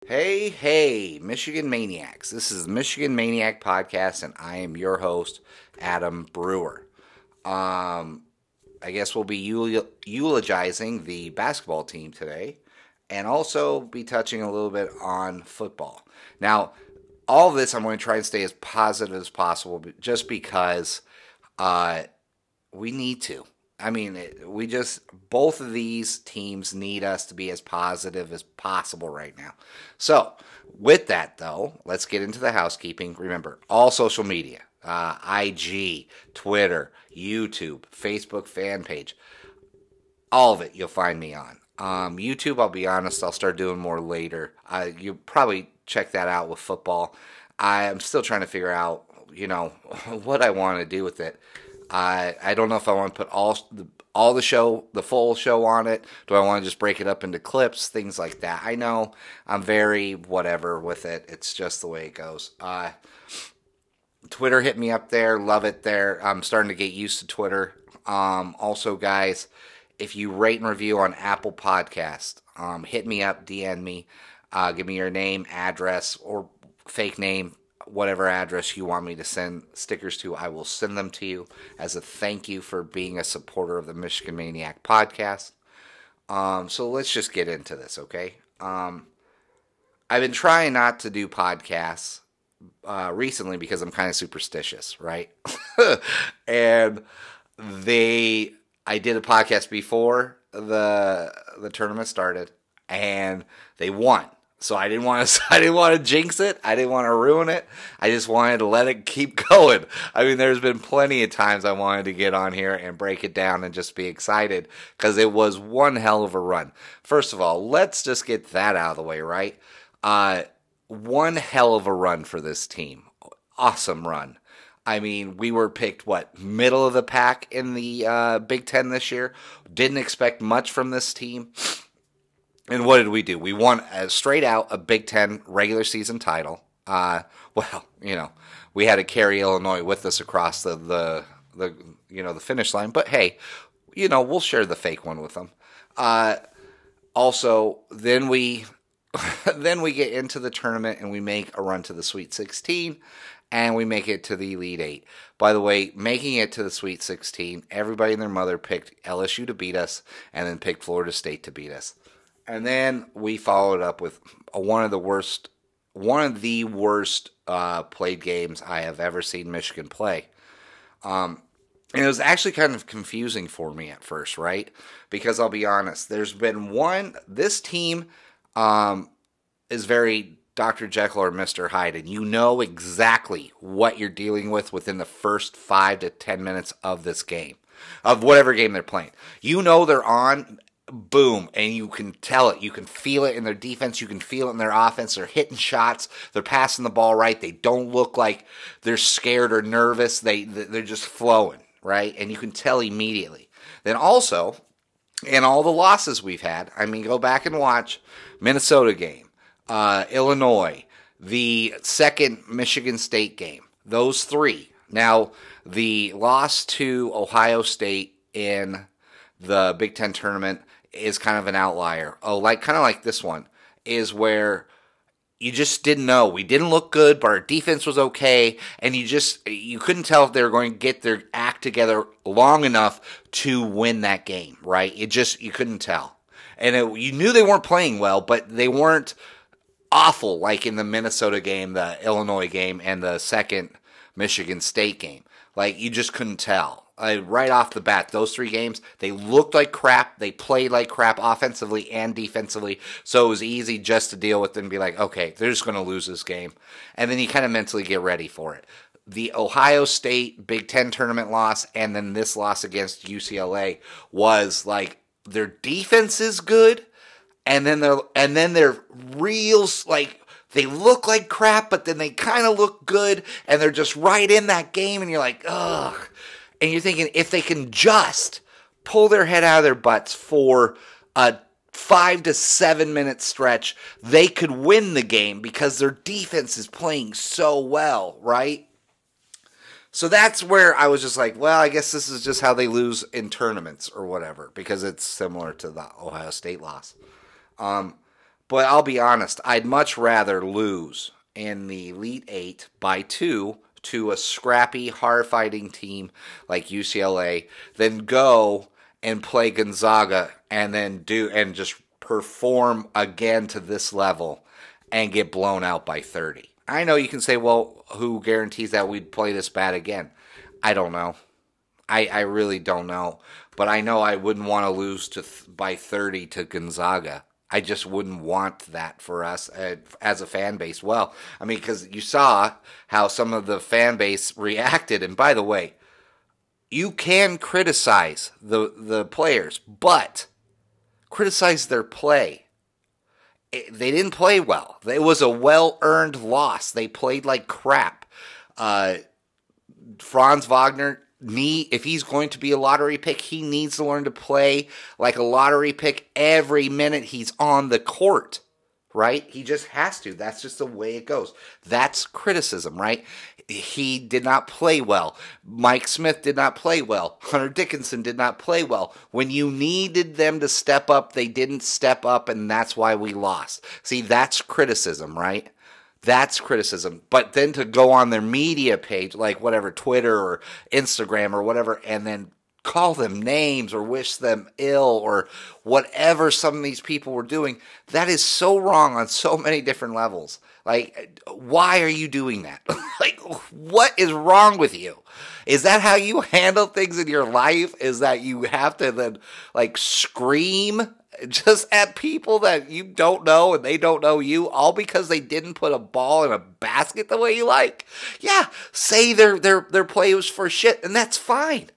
Hey, hey, Michigan Maniacs. This is Michigan Maniac Podcast, and I am your host, Adam Brewer. I guess we'll be eulogizing the basketball team today and also be touching a little bit on football. Now, all of this, I'm going to try and stay as positive as possible just because we need to. I mean, both of these teams need us to be as positive as possible right now. So, with that, though, let's get into the housekeeping. Remember, all social media, IG, Twitter, YouTube, Facebook fan page, all of it you'll find me on. YouTube, I'll be honest, I'll start doing more later. You'll probably check that out with football. I'm still trying to figure out, what I want to do with it. I don't know if I want to put the full show on it. Do I want to just break it up into clips, things like that? I know I'm very whatever with it. It's just the way it goes. Twitter hit me up there. Love it there. I'm starting to get used to Twitter. Also, guys, if you rate and review on Apple Podcast, hit me up, DM me, give me your name, address, or fake name. Whatever address you want me to send stickers to, I will send them to you as a thank you for being a supporter of the Michigan Maniac Podcast. So let's just get into this, okay? I've been trying not to do podcasts recently because I'm kind of superstitious, right? And I did a podcast before the tournament started, and they won. So I didn't want to jinx it. I didn't want to ruin it. I just wanted to let it keep going. I mean, there's been plenty of times I wanted to get on here and break it down and just be excited because it was one hell of a run. First of all, let's just get that out of the way, right? One hell of a run for this team. Awesome run. I mean, we were picked, middle of the pack in the Big Ten this year. Didn't expect much from this team. And what did we do? We won straight out a Big Ten regular season title. We had to carry Illinois with us across the finish line. But hey, we'll share the fake one with them. Also, then we get into the tournament and we make a run to the Sweet 16, and we make it to the Elite 8. By the way, making it to the Sweet 16, everybody and their mother picked LSU to beat us, and then picked Florida State to beat us. And then we followed up with one of the worst played games I have ever seen Michigan play. And it was actually kind of confusing for me at first, right? Because I'll be honest, this team is very Dr. Jekyll or Mr. Hyde, and you know exactly what you're dealing with within the first 5 to 10 minutes of this game, of whatever game they're playing. You know they're on. Boom, and you can tell it. You can feel it in their defense. You can feel it in their offense. They're hitting shots. They're passing the ball right. They don't look like they're scared or nervous. They're just flowing, right? And you can tell immediately. Then also, in all the losses we've had, I mean, go back and watch Minnesota game, Illinois, the second Michigan State game, those three. Now, the loss to Ohio State in the Big Ten tournament is kind of an outlier. Kind of like this one is where you just didn't know. We didn't look good, but our defense was okay, and you couldn't tell if they were going to get their act together long enough to win that game, right? You couldn't tell. And you knew they weren't playing well, but they weren't awful like in the Minnesota game, the Illinois game, and the second Michigan State game. You just couldn't tell. Right off the bat, those three games, they looked like crap. They played like crap offensively and defensively. So it was easy just to deal with them and be like, okay, they're just going to lose this game. And then you kind of mentally get ready for it. The Ohio State Big Ten tournament loss and then this loss against UCLA was like their defense is good. And then they're real, they look like crap, but then they kind of look good. And they're just right in that game. And you're like, ugh. And you're thinking, if they can just pull their head out of their butts for a 5 to 7 minute stretch, they could win the game because their defense is playing so well, right? So that's where I was just like, well, I guess this is just how they lose in tournaments or whatever, because it's similar to the Ohio State loss. But I'll be honest, I'd much rather lose in the Elite Eight by 2 to a scrappy, hard-fighting team like UCLA than go and play Gonzaga and then just perform again to this level and get blown out by 30. I know you can say, well, who guarantees that we'd play this bad again? I don't know. I really don't know. But I know I wouldn't want to lose by 30 to Gonzaga. I just wouldn't want that for us as a fan base. Well, I mean, because you saw how some of the fan base reacted. And by the way, you can criticize the players, but criticize their play. They didn't play well. It was a well-earned loss. They played like crap. Franz Wagner, if he's going to be a lottery pick, he needs to learn to play like a lottery pick every minute he's on the court, right? He just has to. That's just the way it goes. That's criticism, right? He did not play well. Mike Smith did not play well. Hunter Dickinson did not play well. When you needed them to step up, they didn't step up, and that's why we lost. See, that's criticism, right? That's criticism. But then to go on their media page, like whatever, Twitter or Instagram or whatever, and then call them names or wish them ill or whatever some of these people were doing, that is so wrong on so many different levels. Like, why are you doing that? Like, what is wrong with you? Is that how you handle things in your life? Is that you have to then, like, scream just at people that you don't know and they don't know you, all because they didn't put a ball in a basket the way you like? Yeah, say their play was for shit, and that's fine.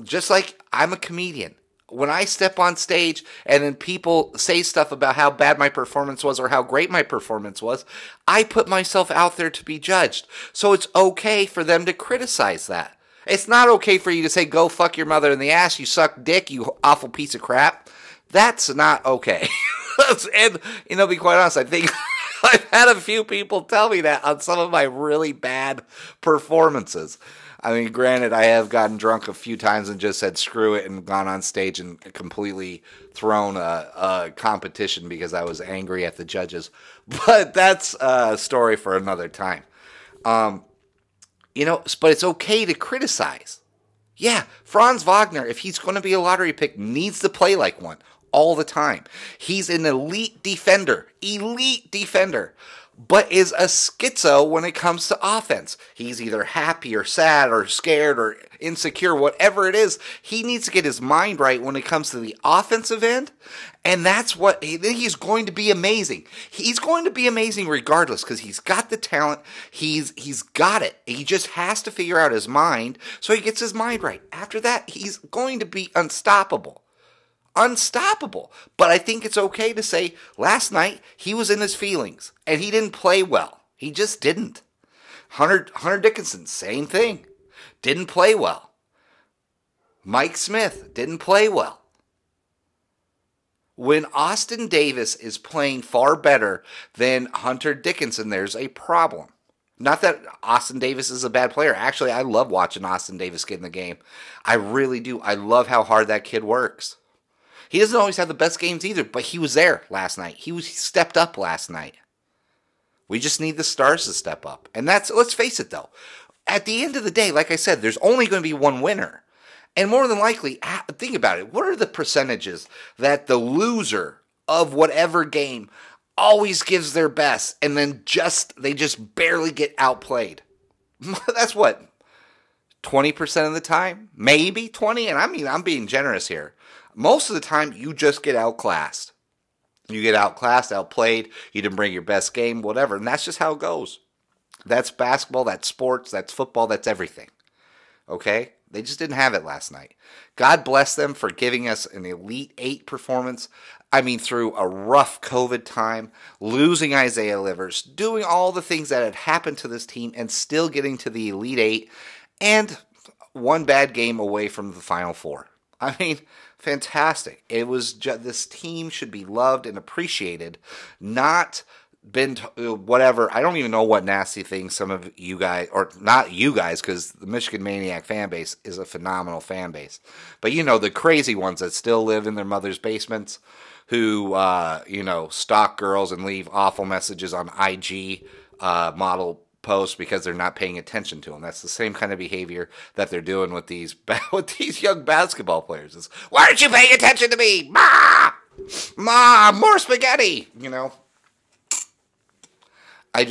Just like I'm a comedian. When I step on stage and then people say stuff about how bad my performance was or how great my performance was, I put myself out there to be judged. So it's okay for them to criticize that. It's not okay for you to say, go fuck your mother in the ass, you suck dick, you awful piece of crap. That's not okay. And, be quite honest, I think I've had a few people tell me that on some of my really bad performances. I mean, granted, I have gotten drunk a few times and just said screw it and gone on stage and completely thrown a competition because I was angry at the judges. But that's a story for another time. But it's okay to criticize. Yeah, Franz Wagner, if he's going to be a lottery pick, needs to play like one all the time. He's an elite defender, but is a schizo when it comes to offense. He's either happy or sad or scared or insecure, whatever it is. He needs to get his mind right when it comes to the offensive end, and that's what he's going to be amazing. He's going to be amazing regardless because he's got the talent. He's got it. He just has to figure out his mind so he gets his mind right. After that, he's going to be unstoppable. But I think it's okay to say last night he was in his feelings and he didn't play well. He just didn't. Hunter Dickinson, same thing. Didn't play well. Mike Smith didn't play well. When Austin Davis is playing far better than Hunter Dickinson, there's a problem. Not that Austin Davis is a bad player. Actually, I love watching Austin Davis get in the game. I really do. I love how hard that kid works. He doesn't always have the best games either, but he was there last night. He stepped up last night. We just need the stars to step up. And let's face it though, at the end of the day, like I said, there's only going to be one winner. And more than likely, think about it. What are the percentages that the loser of whatever game always gives their best and then they just barely get outplayed? That's what? 20% of the time? Maybe 20? And I mean, I'm being generous here. Most of the time, you just get outclassed. You get outclassed, outplayed, you didn't bring your best game, whatever. And that's just how it goes. That's basketball, that's sports, that's football, that's everything. Okay? They just didn't have it last night. God bless them for giving us an Elite Eight performance. I mean, through a rough COVID time, losing Isaiah Livers, doing all the things that had happened to this team, and still getting to the Elite Eight, and one bad game away from the Final Four. I mean, fantastic. It was this team should be loved and appreciated, not been whatever. I don't even know what nasty things some of you guys, or not you guys, because the Michigan Maniac fan base is a phenomenal fan base. But you know, the crazy ones that still live in their mother's basements, who stalk girls and leave awful messages on IG model posts because they're not paying attention to them. That's the same kind of behavior that they're doing with these young basketball players. It's, why aren't you paying attention to me, Ma, more spaghetti. I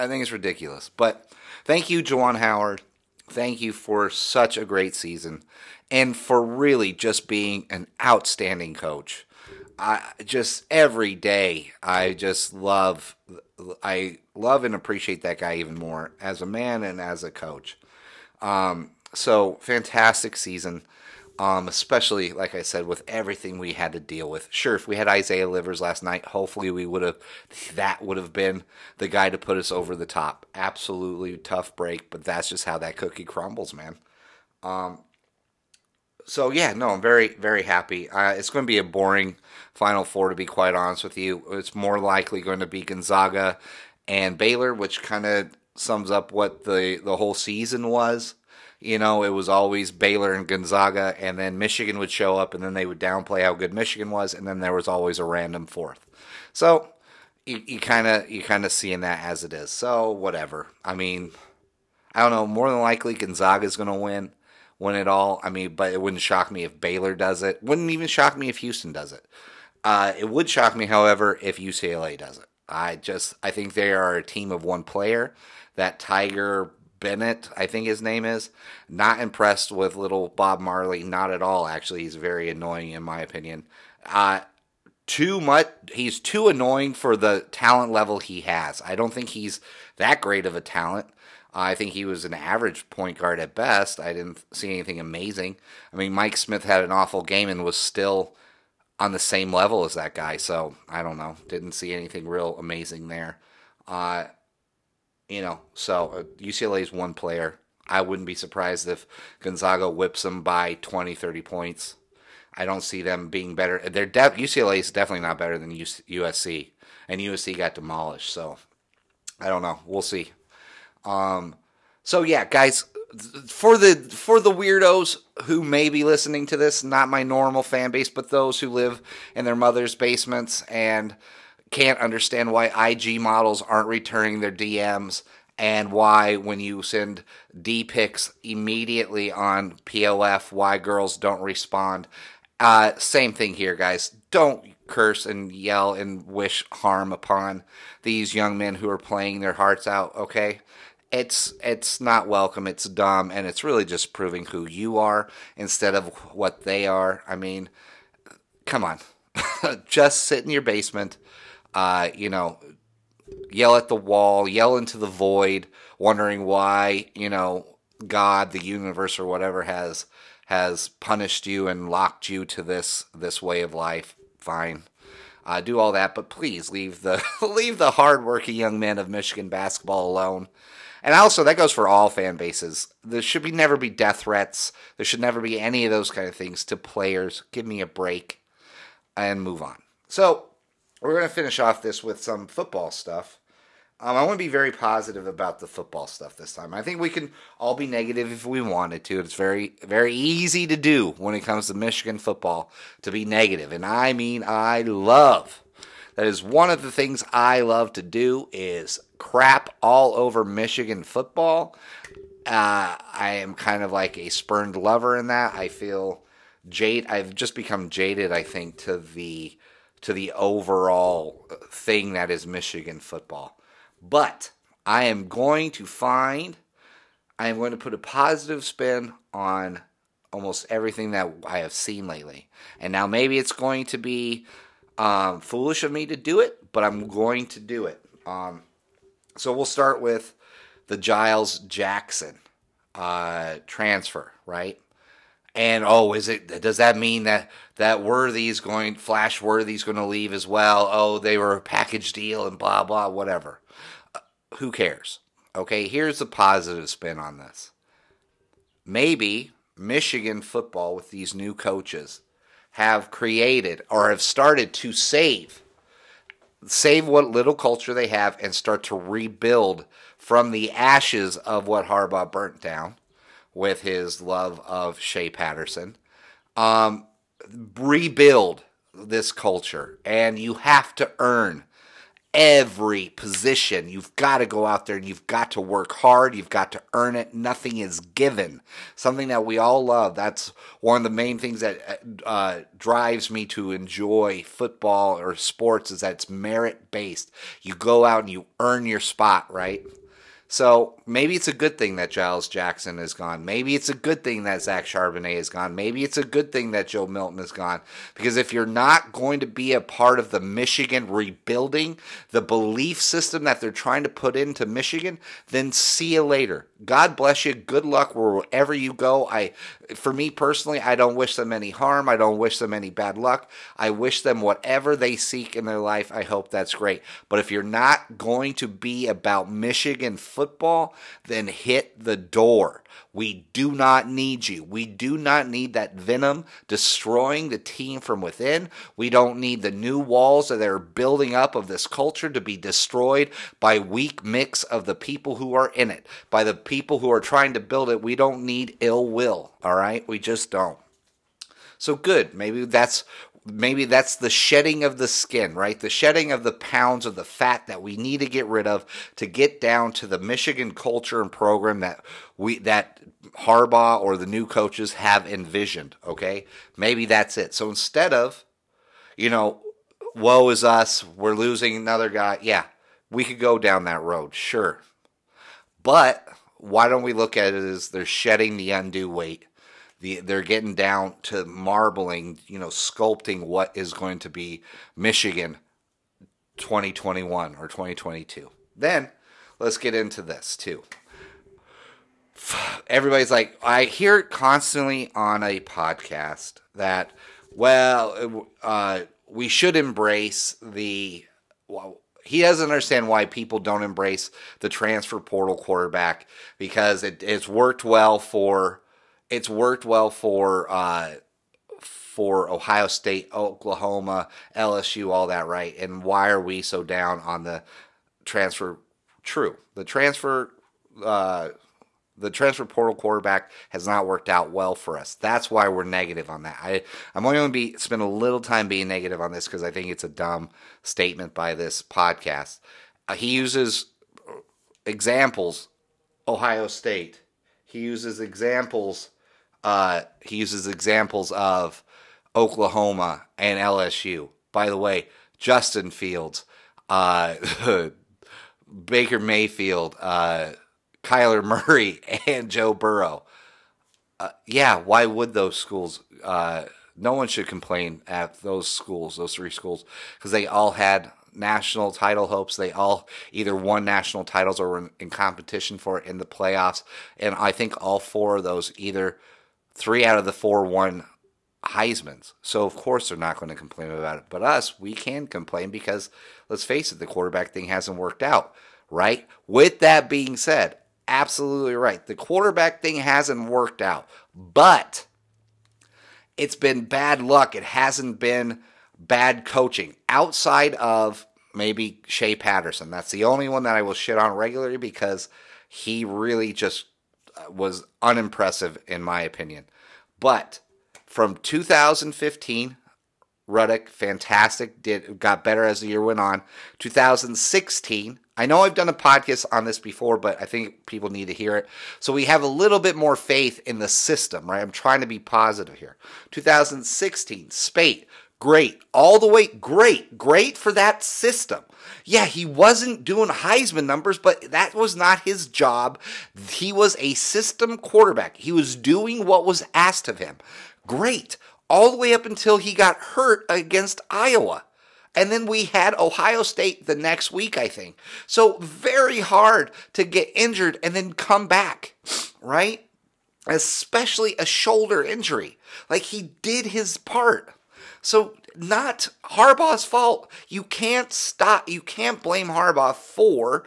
think it's ridiculous. But thank you, Juwan Howard. Thank you for such a great season and for really just being an outstanding coach. Every day, I love and appreciate that guy even more as a man and as a coach. So fantastic season. Especially, like I said, with everything we had to deal with. Sure, if we had Isaiah Livers last night, hopefully that would have been the guy to put us over the top. Absolutely tough break, but that's just how that cookie crumbles, man. So yeah, no, I'm very, very happy. It's going to be a boring Final Four, to be quite honest with you. It's more likely going to be Gonzaga and Baylor, which kind of sums up what the whole season was. It was always Baylor and Gonzaga, and then Michigan would show up, and then they would downplay how good Michigan was, and then there was always a random fourth. So you kind of seeing that as it is. So whatever. I mean, I don't know. More than likely, Gonzaga is going to win it all. I mean, but it wouldn't shock me if Baylor does it. Wouldn't even shock me if Houston does it. It would shock me, however, if UCLA does it. I think they are a team of one player. That Tiger Bennett, I think his name is, not impressed with little Bob Marley, not at all. Actually, he's very annoying in my opinion. Too much. He's too annoying for the talent level he has. I don't think he's that great of a talent. I think he was an average point guard at best. I didn't see anything amazing. I mean, Mike Smith had an awful game and was still on the same level as that guy. So I don't know. Didn't see anything real amazing there. So UCLA's one player. I wouldn't be surprised if Gonzaga whips them by 20, 30 points. I don't see them being better. UCLA is definitely not better than USC, and USC got demolished. So I don't know. We'll see. So yeah, guys, for the weirdos who may be listening to this, not my normal fan base, but those who live in their mother's basements and can't understand why IG models aren't returning their DMs, and why when you send D pics immediately on POF, why girls don't respond. Same thing here, guys. Don't curse and yell and wish harm upon these young men who are playing their hearts out, okay? It's not welcome, it's dumb, and it's really just proving who you are instead of what they are. I mean, come on. Just sit in your basement, yell at the wall, yell into the void, wondering why, God, the universe, or whatever has punished you and locked you to this way of life. Fine. Do all that, but please leave the hardworking young men of Michigan basketball alone. And also, that goes for all fan bases. There should never be death threats. There should never be any of those kind of things to players. Give me a break and move on. So, we're going to finish off this with some football stuff. I want to be very positive about the football stuff this time. I think we can all be negative if we wanted to. It's very, very easy to do when it comes to Michigan football, to be negative. And I mean, that is one of the things I love to do, is crap all over Michigan football. I am kind of like a spurned lover in that. I feel I've just become jaded, I think, to the overall thing that is Michigan football. But I am going to put a positive spin on almost everything that I have seen lately. And now maybe it's going to be foolish of me to do it, but I'm going to do it. So we'll start with the Giles Jackson transfer, right? And does that mean that Flash Worthy's going to leave as well? Oh, they were a package deal and blah, blah, whatever. Who cares? Okay, here's the positive spin on this. Maybe Michigan football with these new coaches have created or have started to save save what little culture they have and start to rebuild from the ashes of what Harbaugh burnt down with his love of Shea Patterson. Rebuild this culture, and you have to earn every position. You've got to go out there and you've got to work hard. You've got to earn it. Nothing is given. Something that we all love. That's one of the main things that drives me to enjoy football or sports, is that it's merit-based. You go out and you earn your spot, right? So maybe it's a good thing that Giles Jackson is gone. Maybe it's a good thing that Zach Charbonnet is gone. Maybe it's a good thing that Joe Milton is gone. Because if you're not going to be a part of the Michigan rebuilding, the belief system that they're trying to put into Michigan, then see you later. God bless you. Good luck wherever you go. For me personally, I don't wish them any harm. I don't wish them any bad luck. I wish them whatever they seek in their life. I hope that's great. But if you're not going to be about Michigan football, then hit the door. We do not need you. We do not need that venom destroying the team from within. We don't need the new walls that are building up of this culture to be destroyed by weak mix of the people who are in it, by the people who are trying to build it. We don't need ill will, all right? We just don't. So good. Maybe that's the shedding of the skin, right? The shedding of the pounds of the fat that we need to get rid of to get down to the Michigan culture and program that Harbaugh or the new coaches have envisioned, okay? Maybe that's it. So instead of, woe is us, we're losing another guy. Yeah, we could go down that road, sure. But why don't we look at it as they're shedding the undue weight? They're getting down to marbling, sculpting what is going to be Michigan 2021 or 2022. Then let's get into this too. Everybody's like, I hear it constantly on a podcast that, we should embrace he doesn't understand why people don't embrace the transfer portal quarterback, because it's worked well for Ohio State, Oklahoma, LSU, all that, right? And why are we so down on the transfer? True. The transfer portal quarterback has not worked out well for us. That's why we're negative on that. I'm only going to spend a little time being negative on this because I think it's a dumb statement by this podcast. He uses examples, Ohio State. He uses examples of Oklahoma and LSU. By the way, Justin Fields, Baker Mayfield, Kyler Murray, and Joe Burrow. Why would those schools? No one should complain at those schools, those three schools, because they all had national title hopes. They all either won national titles or were in competition for it in the playoffs. And I think all four of those, either 3 out of the 4 won Heismans. So, of course, they're not going to complain about it. But us, we can complain because, let's face it, the quarterback thing hasn't worked out, right? With that being said, absolutely right. The quarterback thing hasn't worked out. But it's been bad luck. It hasn't been bad coaching. Outside of maybe Shea Patterson. That's the only one that I will shit on regularly because he really just was unimpressive in my opinion. But from 2015, Ruddock, fantastic, got better as the year went on. 2016, I know I've done a podcast on this before, but I think people need to hear it. So we have a little bit more faith in the system, right? I'm trying to be positive here. 2016, Spate, great. All the way, great for that system. Yeah, he wasn't doing Heisman numbers, but that was not his job. He was a system quarterback. He was doing what was asked of him. Great. All the way up until he got hurt against Iowa. And then we had Ohio State the next week, I think. So very hard to get injured and then come back, right? Especially a shoulder injury. Like, he did his part. So not Harbaugh's fault. You can't blame Harbaugh for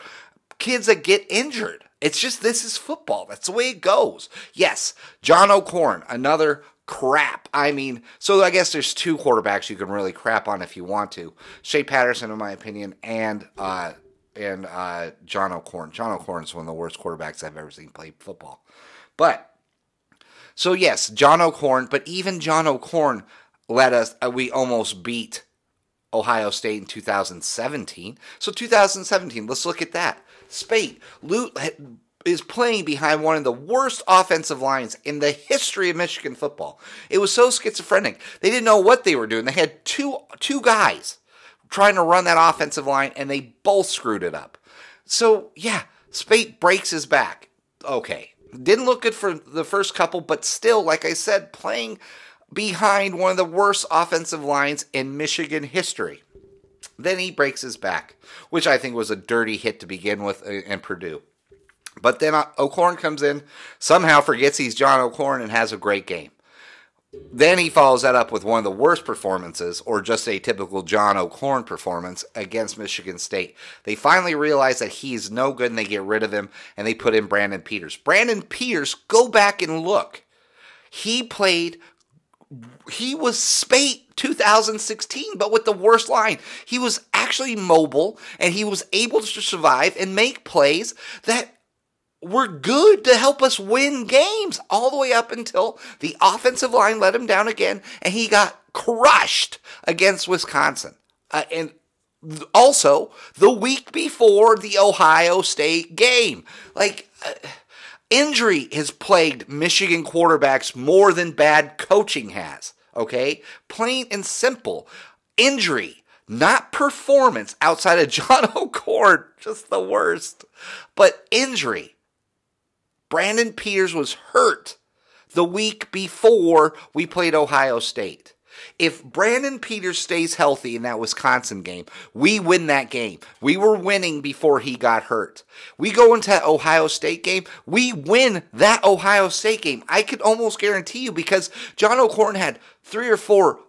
kids that get injured. It's just, this is football. That's the way it goes. Yes, John O'Corn, another crap. I mean, so I guess there's two quarterbacks you can really crap on if you want to. Shea Patterson, in my opinion, and John O'Korn. John O'Korn is one of the worst quarterbacks I've ever seen play football. But, so yes, John O'Korn, but even John O'Korn let us, we almost beat Ohio State in 2017. So 2017, let's look at that. Spate is playing behind one of the worst offensive lines in the history of Michigan football. It was so schizophrenic. They didn't know what they were doing. They had two guys trying to run that offensive line, and they both screwed it up. So, yeah, Spate breaks his back. Okay. Didn't look good for the first couple, but still, like I said, playing behind one of the worst offensive lines in Michigan history. Then he breaks his back, which I think was a dirty hit to begin with in Purdue. But then O'Korn comes in, somehow forgets he's John O'Korn, and has a great game. Then he follows that up with one of the worst performances, or just a typical John O'Korn performance, against Michigan State. They finally realize that he's no good, and they get rid of him, and they put in Brandon Peters. Brandon Peters, go back and look. He was Spate 2016, but with the worst line. He was actually mobile, and he was able to survive and make plays that were good to help us win games all the way up until the offensive line let him down again, and he got crushed against Wisconsin. And also, the week before the Ohio State game. Injury has plagued Michigan quarterbacks more than bad coaching has, okay? Plain and simple. Injury, not performance outside of John O'Korn, just the worst. But injury. Brandon Peters was hurt the week before we played Ohio State. If Brandon Peters stays healthy in that Wisconsin game, we win that game. We were winning before he got hurt. We go into that Ohio State game, we win that Ohio State game. I could almost guarantee you, because John O'Korn had 3 or 4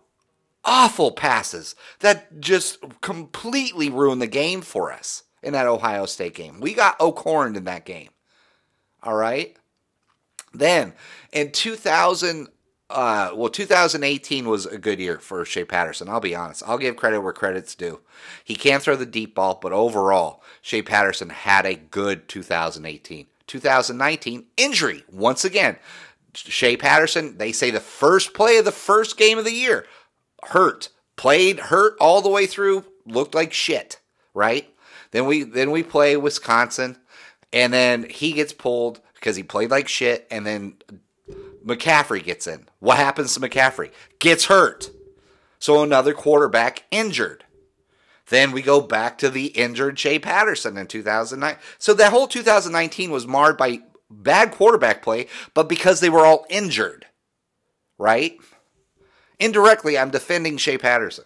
awful passes that just completely ruined the game for us in that Ohio State game. We got O'Korn in that game. All right. Then in 2018 was a good year for Shea Patterson. I'll be honest. I'll give credit where credit's due. He can't throw the deep ball, but overall, Shea Patterson had a good 2018. 2019, injury. Once again, Shea Patterson, they say the first play of the first game of the year, hurt. Played hurt all the way through, looked like shit, right? Then we play Wisconsin. And then he gets pulled because he played like shit, and then McCaffrey gets in. What happens to McCaffrey? Gets hurt. So another quarterback injured. Then we go back to the injured Shea Patterson in 2009. So that whole 2019 was marred by bad quarterback play, but because they were all injured, right? Indirectly, I'm defending Shea Patterson.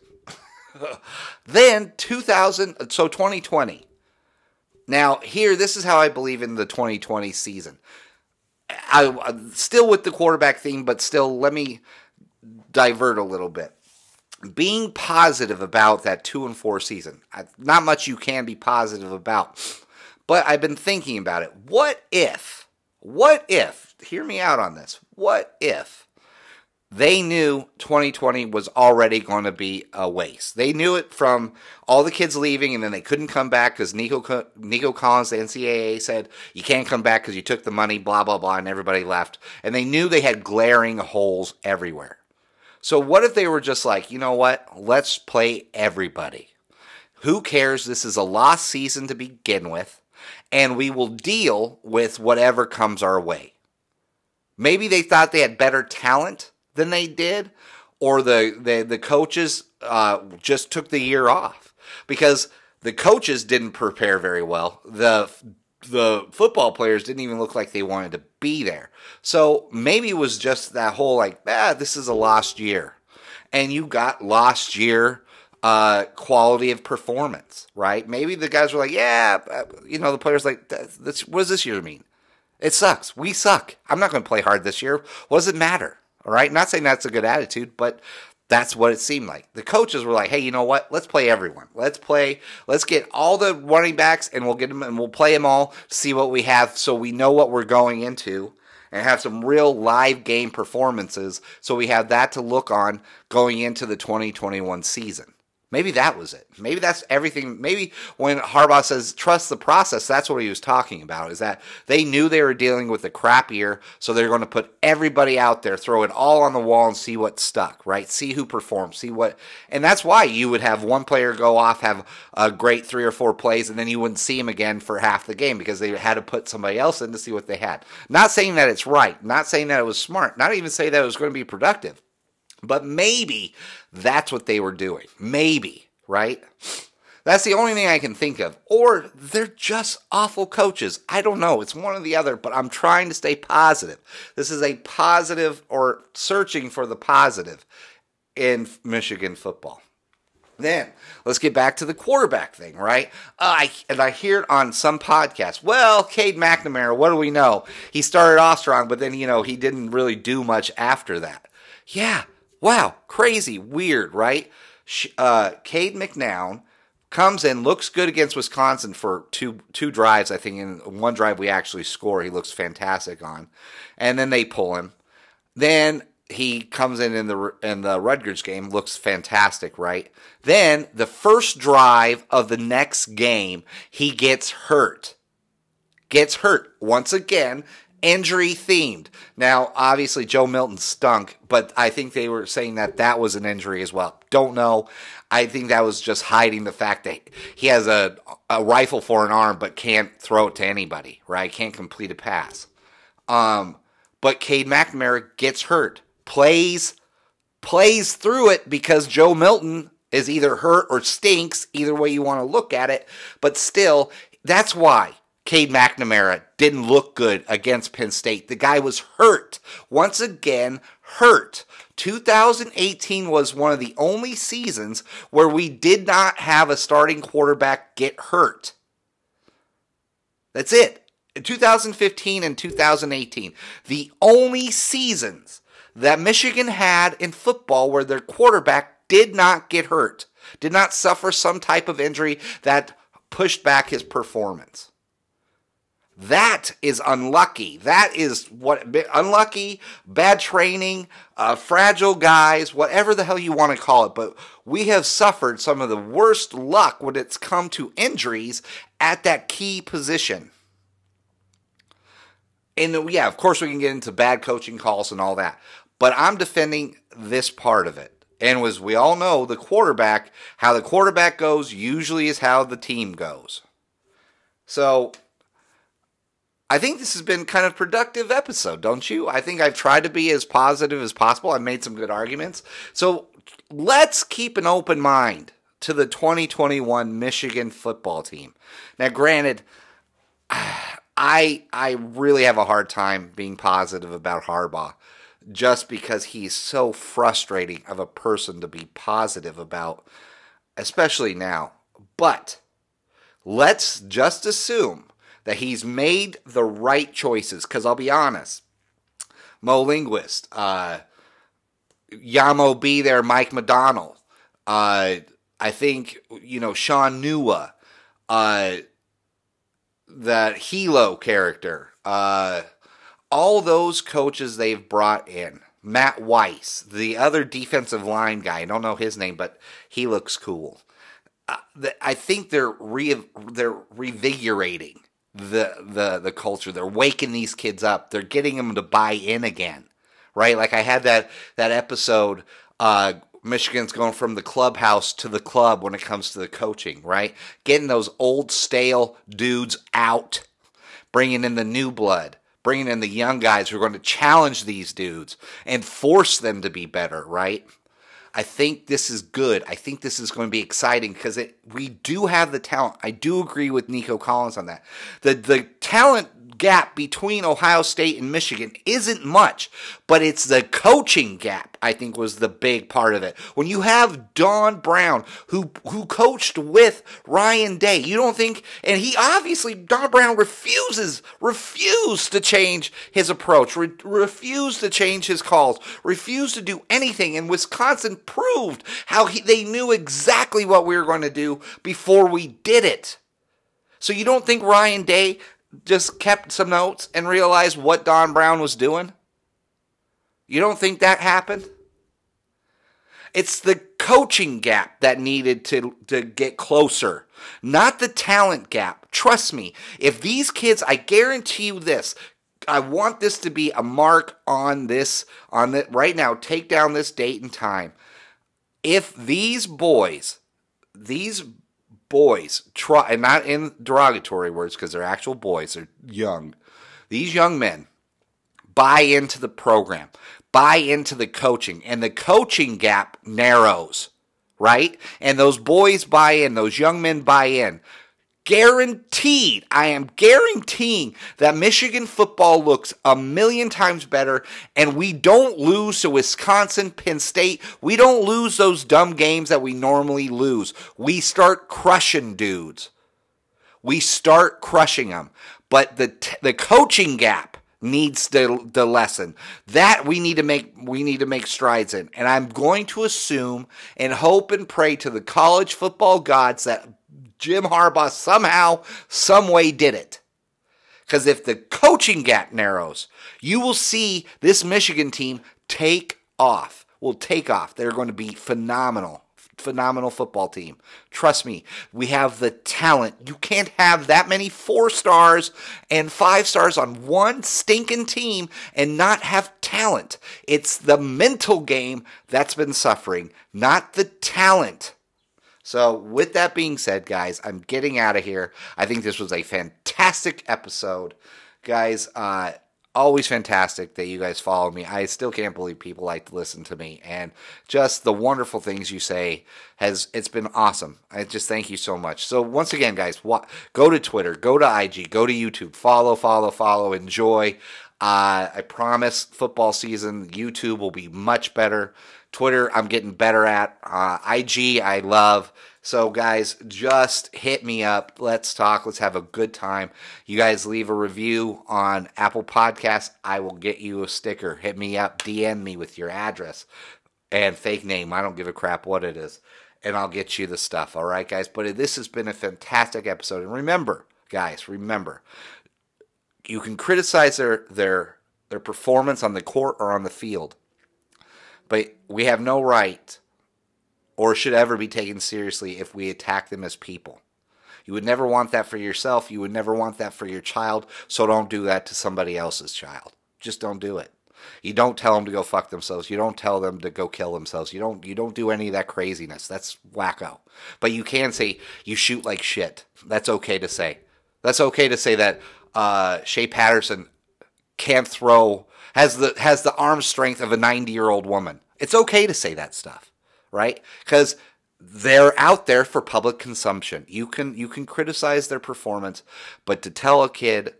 Then 2020. Now, here, this is how I believe in the 2020 season. I still with the quarterback theme, but still, let me divert a little bit. Being positive about that 2-4 season. Not much you can be positive about. But I've been thinking about it. What if, hear me out on this, what if they knew 2020 was already going to be a waste? They knew it from all the kids leaving, and then they couldn't come back because Nico Collins, the NCAA, said, you can't come back because you took the money, blah, blah, blah, and everybody left. And they knew they had glaring holes everywhere. So what if they were just like, you know what, let's play everybody. Who cares? This is a lost season to begin with, and we will deal with whatever comes our way. Maybe they thought they had better talent than they did, or the coaches just took the year off because the coaches didn't prepare very well. The football players didn't even look like they wanted to be there. So maybe it was just that whole this is a lost year, and you got lost year quality of performance, right? Maybe the guys were like, the players like, what does this year mean? It sucks. We suck. I'm not going to play hard this year. What does it matter? All right, not saying that's a good attitude, but that's what it seemed like. The coaches were like, hey, you know what? Let's play everyone. Let's get all the running backs, and we'll get them, and we'll play them all, see what we have, so we know what we're going into, and have some real live game performances so we have that to look on going into the 2021 season. Maybe that was it. Maybe that's everything. Maybe when Harbaugh says trust the process, that's what he was talking about, is that they knew they were dealing with a crap year, so they're going to put everybody out there, throw it all on the wall and see what stuck, right? See who performs, see what. And that's why you would have one player go off, have a great 3 or 4 plays, and then you wouldn't see him again for half the game because they had to put somebody else in to see what they had. Not saying that it's right, not saying that it was smart, not even saying that it was going to be productive. But maybe that's what they were doing. Maybe, right? That's the only thing I can think of. Or they're just awful coaches. I don't know. It's one or the other, but I'm trying to stay positive. This is a positive, or searching for the positive in Michigan football. Then, let's get back to the quarterback thing, right? I hear it on some podcasts. Well, Cade McNamara, what do we know? He started off strong, but then, he didn't really do much after that. Yeah. Wow, crazy, weird, right? Cade McNown comes in, looks good against Wisconsin for two drives, I think. In one drive we actually score. He looks fantastic on. And then they pull him. Then he comes in the Rutgers game, looks fantastic, right? Then the first drive of the next game, he gets hurt. Gets hurt once again. Injury themed. Now, obviously, Joe Milton stunk, but I think they were saying that was an injury as well. Don't know. I think that was just hiding the fact that he has a rifle for an arm, but can't throw it to anybody, right? Can't complete a pass. But Cade McNamara gets hurt, plays through it because Joe Milton is either hurt or stinks, either way you want to look at it. But still, that's why Cade McNamara didn't look good against Penn State. The guy was hurt. Once again, hurt. 2018 was one of the only seasons where we did not have a starting quarterback get hurt. That's it. 2015 and 2018. The only seasons that Michigan had in football where their quarterback did not get hurt, did not suffer some type of injury that pushed back his performance. That is unlucky. That is unlucky, bad training, fragile guys, whatever the hell you want to call it. But we have suffered some of the worst luck when it's come to injuries at that key position. And yeah, of course we can get into bad coaching calls and all that. But I'm defending this part of it. And as we all know, how the quarterback goes usually is how the team goes. So I think this has been kind of a productive episode, don't you? I think I've tried to be as positive as possible. I've made some good arguments. So let's keep an open mind to the 2021 Michigan football team. Now, granted, I really have a hard time being positive about Harbaugh just because he's so frustrating of a person to be positive about, especially now. But let's just assume that he's made the right choices. Because I'll be honest, Mo Linguist, Yamo B there, Mike McDonald, I think, Sean Nua, that Hilo character, all those coaches they've brought in, Matt Weiss, the other defensive line guy, I don't know his name, but he looks cool. I think they're revigorating the culture. They're waking these kids up. They're getting them to buy in again, right? Like I had that episode, Michigan's going from the clubhouse to the club when it comes to the coaching, right? Getting those old stale dudes out, bringing in the new blood, bringing in the young guys who are going to challenge these dudes and force them to be better, right? I think this is good. I think this is going to be exciting because we do have the talent. I do agree with Nico Collins on that. The talent gap between Ohio State and Michigan isn't much, but it's the coaching gap, I think, was the big part of it. When you have Don Brown, who coached with Ryan Day, you don't think, and he obviously, Don Brown refused to change his approach, refused to change his calls, refused to do anything, and Wisconsin proved how they knew exactly what we were going to do before we did it. So you don't think Ryan Day just kept some notes and realized what Don Brown was doing? You don't think that happened? It's the coaching gap that needed to get closer, not the talent gap. Trust me, if these kids, I guarantee you this, I want this to be a mark on this, right now, take down this date and time. If these boys try, and not in derogatory words because they're actual boys, they're young, these young men buy into the program, buy into the coaching, and the coaching gap narrows, right? And those boys buy in, those young men buy in. Guaranteed, I am guaranteeing that Michigan football looks a million times better, and we don't lose to Wisconsin, Penn State. We don't lose those dumb games that we normally lose. We start crushing dudes. We start crushing them. But the coaching gap needs the lesson that we need to make strides in. And I'm going to assume and hope and pray to the college football gods that Jim Harbaugh somehow, some way did it. Because if the coaching gap narrows, you will see this Michigan team take off. Will take off. They're going to be phenomenal football team. Trust me, we have the talent. You can't have that many 4 stars and 5 stars on one stinking team and not have talent. It's the mental game that's been suffering, not the talent. So with that being said, guys, I'm getting out of here. I think this was a fantastic episode. Guys, always fantastic that you guys follow me. I still can't believe people like to listen to me. And just the wonderful things you say, it's been awesome. I just thank you so much. So once again, guys, go to Twitter, go to IG, go to YouTube. Follow, enjoy. I promise football season, YouTube will be much better. Twitter, I'm getting better at. IG, I love. So, guys, just hit me up. Let's talk. Let's have a good time. You guys leave a review on Apple Podcasts. I will get you a sticker. Hit me up. DM me with your address and fake name. I don't give a crap what it is. And I'll get you the stuff. All right, guys? But this has been a fantastic episode. And remember, guys, you can criticize their performance on the court or on the field. But we have no right or should ever be taken seriously if we attack them as people. You would never want that for yourself. You would never want that for your child. So don't do that to somebody else's child. Just don't do it. You don't tell them to go fuck themselves. You don't tell them to go kill themselves. You don't do any of that craziness. That's wacko. But you can say you shoot like shit. That's okay to say. That's okay to say that Shea Patterson can't throw, has the arm strength of a 90-year-old woman. It's okay to say that stuff, right? Because they're out there for public consumption. You can criticize their performance, but to tell a kid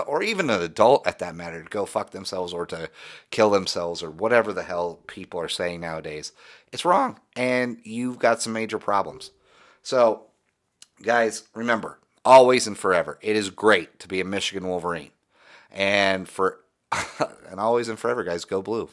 or even an adult at that matter to go fuck themselves or to kill themselves or whatever the hell people are saying nowadays, it's wrong, and you've got some major problems. So, guys, remember, always and forever, it is great to be a Michigan Wolverine. And always and forever, guys, go blue.